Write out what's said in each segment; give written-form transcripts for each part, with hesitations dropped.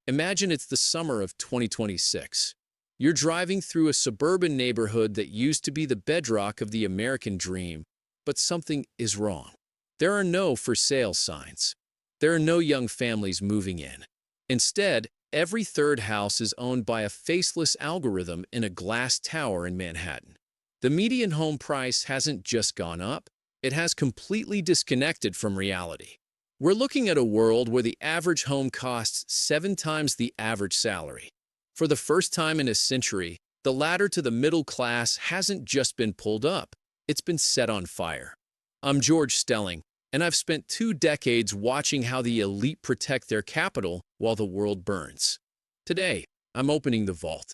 Imagine it's the summer of 2026. You're driving through a suburban neighborhood that used to be the bedrock of the American dream, but something is wrong. There are no for sale signs. There are no young families moving in. Instead, every third house is owned by a faceless algorithm in a glass tower in Manhattan. The median home price hasn't just gone up, it has completely disconnected from reality. We're looking at a world where the average home costs 7 times the average salary. For the first time in a century, the ladder to the middle class hasn't just been pulled up, it's been set on fire. I'm George Stelling, and I've spent 2 decades watching how the elite protect their capital while the world burns. Today, I'm opening the vault.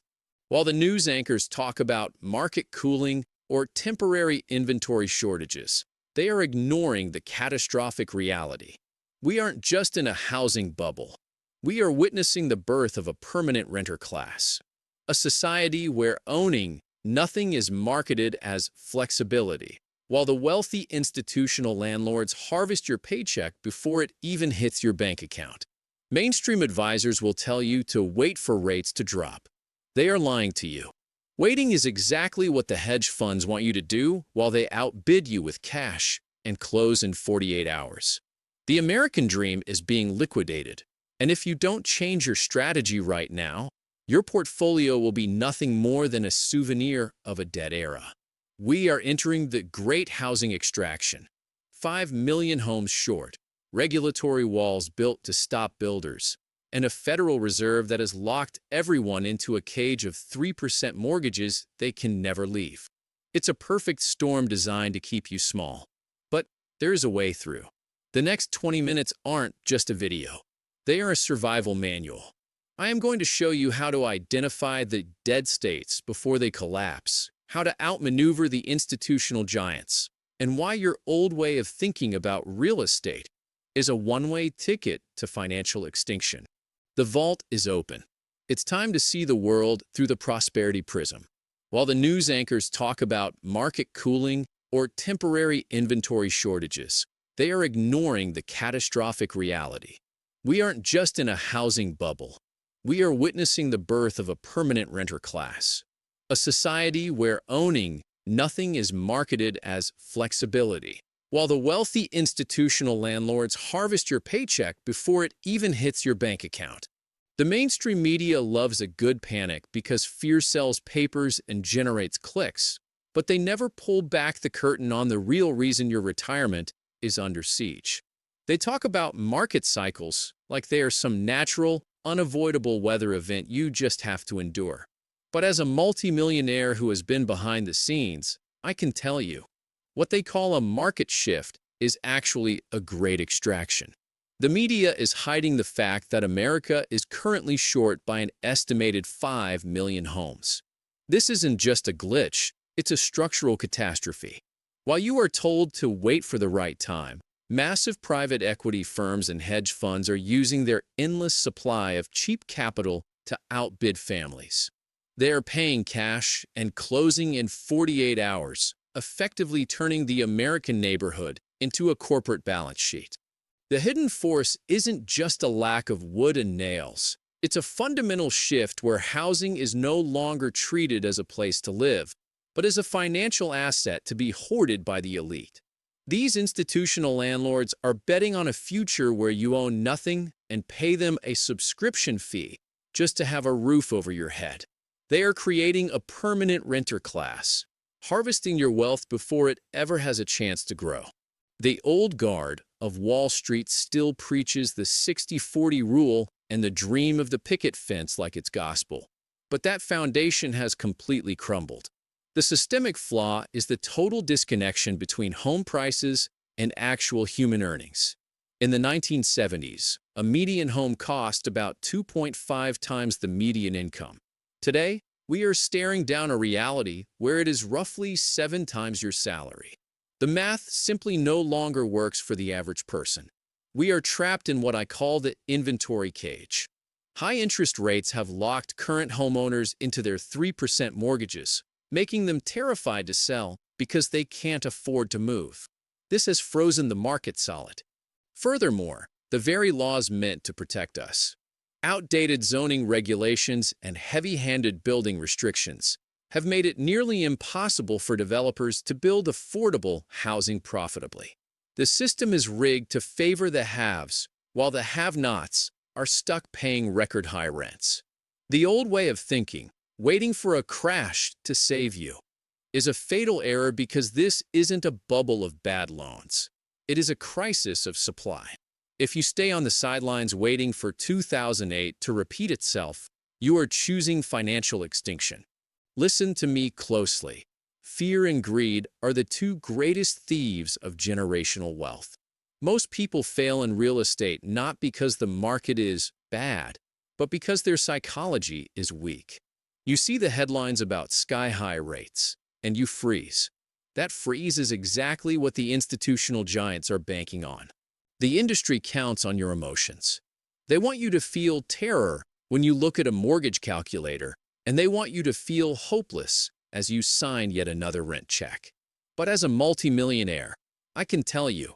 While the news anchors talk about market cooling or temporary inventory shortages, they are ignoring the catastrophic reality. We aren't just in a housing bubble. We are witnessing the birth of a permanent renter class, a society where owning nothing is marketed as flexibility, while the wealthy institutional landlords harvest your paycheck before it even hits your bank account. Mainstream advisors will tell you to wait for rates to drop. They are lying to you. Waiting is exactly what the hedge funds want you to do while they outbid you with cash and close in 48 hours. The American dream is being liquidated, and if you don't change your strategy right now, your portfolio will be nothing more than a souvenir of a dead era. We are entering the great housing extraction. 5 million homes short, regulatory walls built to stop builders, and a Federal Reserve that has locked everyone into a cage of 3% mortgages they can never leave. It's a perfect storm designed to keep you small. But there is a way through. The next 20 minutes aren't just a video. They are a survival manual. I am going to show you how to identify the dead states before they collapse, how to outmaneuver the institutional giants, and why your old way of thinking about real estate is a one-way ticket to financial extinction. The vault is open. It's time to see the world through the prosperity prism. While the news anchors talk about market cooling or temporary inventory shortages, they are ignoring the catastrophic reality. We aren't just in a housing bubble. We are witnessing the birth of a permanent renter class, a society where owning nothing is marketed as flexibility, while the wealthy institutional landlords harvest your paycheck before it even hits your bank account. The mainstream media loves a good panic because fear sells papers and generates clicks, but they never pull back the curtain on the real reason your retirement is under siege. They talk about market cycles like they are some natural, unavoidable weather event you just have to endure. But as a multimillionaire who has been behind the scenes, I can tell you, what they call a market shift is actually a great extraction. The media is hiding the fact that America is currently short by an estimated 5 million homes. This isn't just a glitch, it's a structural catastrophe. While you are told to wait for the right time, massive private equity firms and hedge funds are using their endless supply of cheap capital to outbid families. They are paying cash and closing in 48 hours, effectively turning the American neighborhood into a corporate balance sheet. The hidden force isn't just a lack of wood and nails. It's a fundamental shift where housing is no longer treated as a place to live, but as a financial asset to be hoarded by the elite. These institutional landlords are betting on a future where you own nothing and pay them a subscription fee just to have a roof over your head. They are creating a permanent renter class, harvesting your wealth before it ever has a chance to grow. The old guard of Wall Street still preaches the 60-40 rule and the dream of the picket fence like it's gospel. But that foundation has completely crumbled. The systemic flaw is the total disconnection between home prices and actual human earnings. In the 1970s, a median home cost about 2.5 times the median income. Today, we are staring down a reality where it is roughly 7 times your salary. The math simply no longer works for the average person. We are trapped in what I call the inventory cage. High interest rates have locked current homeowners into their 3% mortgages, making them terrified to sell because they can't afford to move. This has frozen the market solid. Furthermore, the very laws meant to protect us Outdated zoning regulations and heavy-handed building restrictions have made it nearly impossible for developers to build affordable housing profitably. The system is rigged to favor the haves, while the have-nots are stuck paying record-high rents. The old way of thinking, waiting for a crash to save you, is a fatal error because this isn't a bubble of bad loans. It is a crisis of supply. If you stay on the sidelines waiting for 2008 to repeat itself, you are choosing financial extinction. Listen to me closely. Fear and greed are the two greatest thieves of generational wealth. Most people fail in real estate not because the market is bad, but because their psychology is weak. You see the headlines about sky-high rates, and you freeze. That freeze is exactly what the institutional giants are banking on. The industry counts on your emotions. They want you to feel terror when you look at a mortgage calculator, and they want you to feel hopeless as you sign yet another rent check. But as a multimillionaire, I can tell you,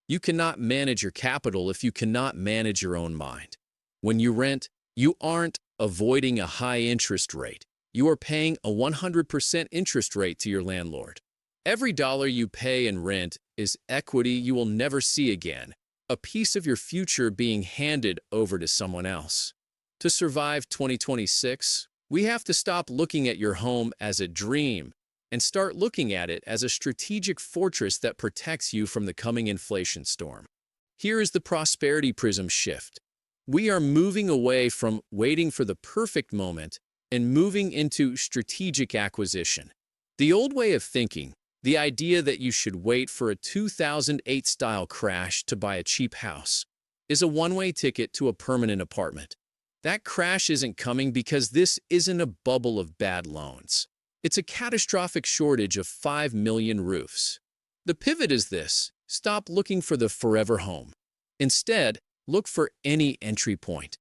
you cannot manage your capital if you cannot manage your own mind. When you rent, you aren't avoiding a high interest rate. You are paying a 100% interest rate to your landlord. Every dollar you pay in rent is equity you will never see again, a piece of your future being handed over to someone else. To survive 2026, we have to stop looking at your home as a dream and start looking at it as a strategic fortress that protects you from the coming inflation storm. Here is the prosperity prism shift. We are moving away from waiting for the perfect moment and moving into strategic acquisition. The old way of thinking, the idea that you should wait for a 2008-style crash to buy a cheap house, is a one-way ticket to a permanent apartment. That crash isn't coming because this isn't a bubble of bad loans. It's a catastrophic shortage of 5 million roofs. The pivot is this: stop looking for the forever home. Instead, look for any entry point.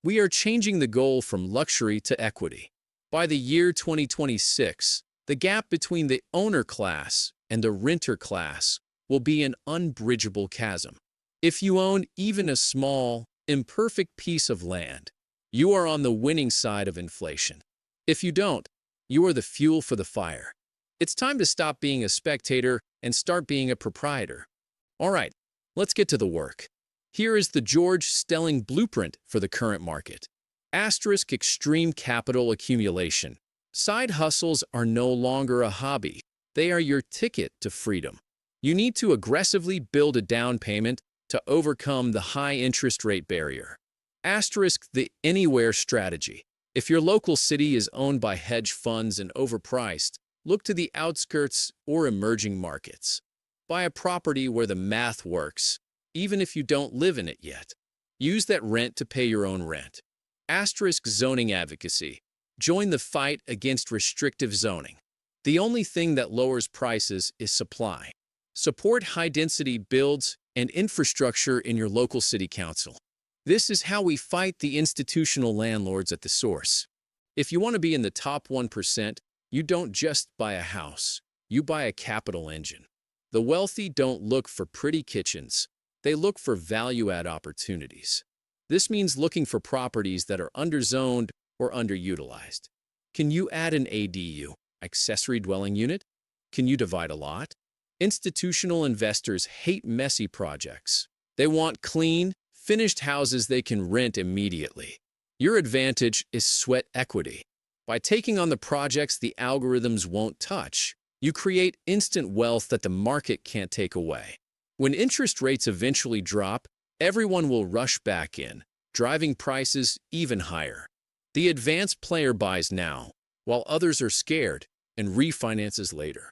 We are changing the goal from luxury to equity. By the year 2026, the gap between the owner class and the renter class will be an unbridgeable chasm. If you own even a small, imperfect piece of land, you are on the winning side of inflation. If you don't, you are the fuel for the fire. It's time to stop being a spectator and start being a proprietor. All right, let's get to the work. Here is the George Stelling blueprint for the current market. Asterisk extreme capital accumulation. Side hustles are no longer a hobby. They are your ticket to freedom. You need to aggressively build a down payment to overcome the high interest rate barrier. Asterisk the anywhere strategy. If your local city is owned by hedge funds and overpriced, look to the outskirts or emerging markets. Buy a property where the math works, even if you don't live in it yet. Use that rent to pay your own rent. Asterisk zoning advocacy. Join the fight against restrictive zoning. The only thing that lowers prices is supply. Support high-density builds and infrastructure in your local city council. This is how we fight the institutional landlords at the source. If you want to be in the top 1%, you don't just buy a house. You buy a capital engine. The wealthy don't look for pretty kitchens. They look for value-add opportunities. This means looking for properties that are underzoned or underutilized. Can you add an ADU, accessory dwelling unit? Can you divide a lot? Institutional investors hate messy projects. They want clean, finished houses they can rent immediately. Your advantage is sweat equity. By taking on the projects the algorithms won't touch, you create instant wealth that the market can't take away. When interest rates eventually drop, everyone will rush back in, driving prices even higher. The advanced player buys now, while others are scared and refinances later.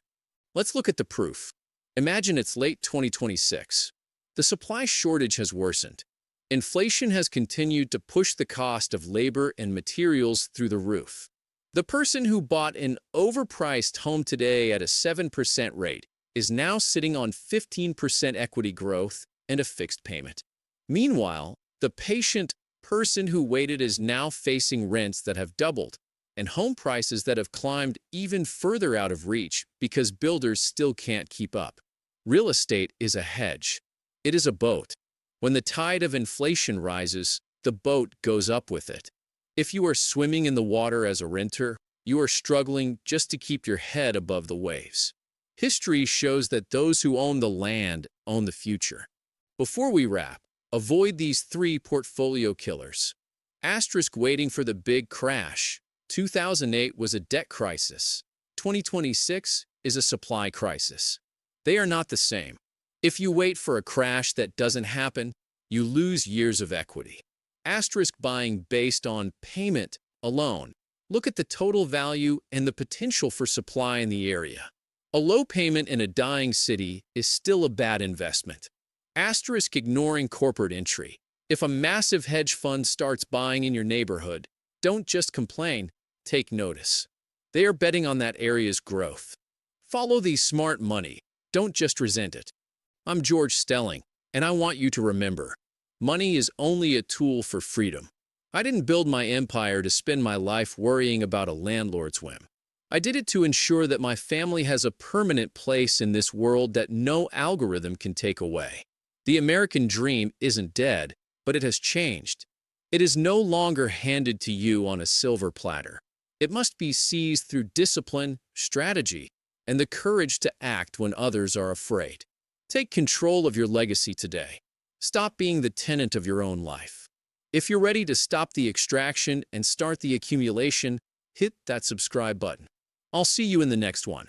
Let's look at the proof. Imagine it's late 2026. The supply shortage has worsened. Inflation has continued to push the cost of labor and materials through the roof. The person who bought an overpriced home today at a 7% rate is now sitting on 15% equity growth and a fixed payment. Meanwhile, the patient person who waited is now facing rents that have doubled and home prices that have climbed even further out of reach because builders still can't keep up. Real estate is a hedge. It is a boat. When the tide of inflation rises, the boat goes up with it. If you are swimming in the water as a renter, you are struggling just to keep your head above the waves. History shows that those who own the land own the future. Before we wrap, avoid these 3 portfolio killers. Asterisk waiting for the big crash. 2008 was a debt crisis. 2026 is a supply crisis. They are not the same. If you wait for a crash that doesn't happen, you lose years of equity. Asterisk buying based on payment alone. Look at the total value and the potential for supply in the area. A low payment in a dying city is still a bad investment. Asterisk ignoring corporate entry. If a massive hedge fund starts buying in your neighborhood, don't just complain, take notice. They are betting on that area's growth. Follow the smart money, don't just resent it. I'm George Stelling, and I want you to remember, money is only a tool for freedom. I didn't build my empire to spend my life worrying about a landlord's whim. I did it to ensure that my family has a permanent place in this world that no algorithm can take away. The American dream isn't dead, but it has changed. It is no longer handed to you on a silver platter. It must be seized through discipline, strategy, and the courage to act when others are afraid. Take control of your legacy today. Stop being the tenant of your own life. If you're ready to stop the extraction and start the accumulation, hit that subscribe button. I'll see you in the next one.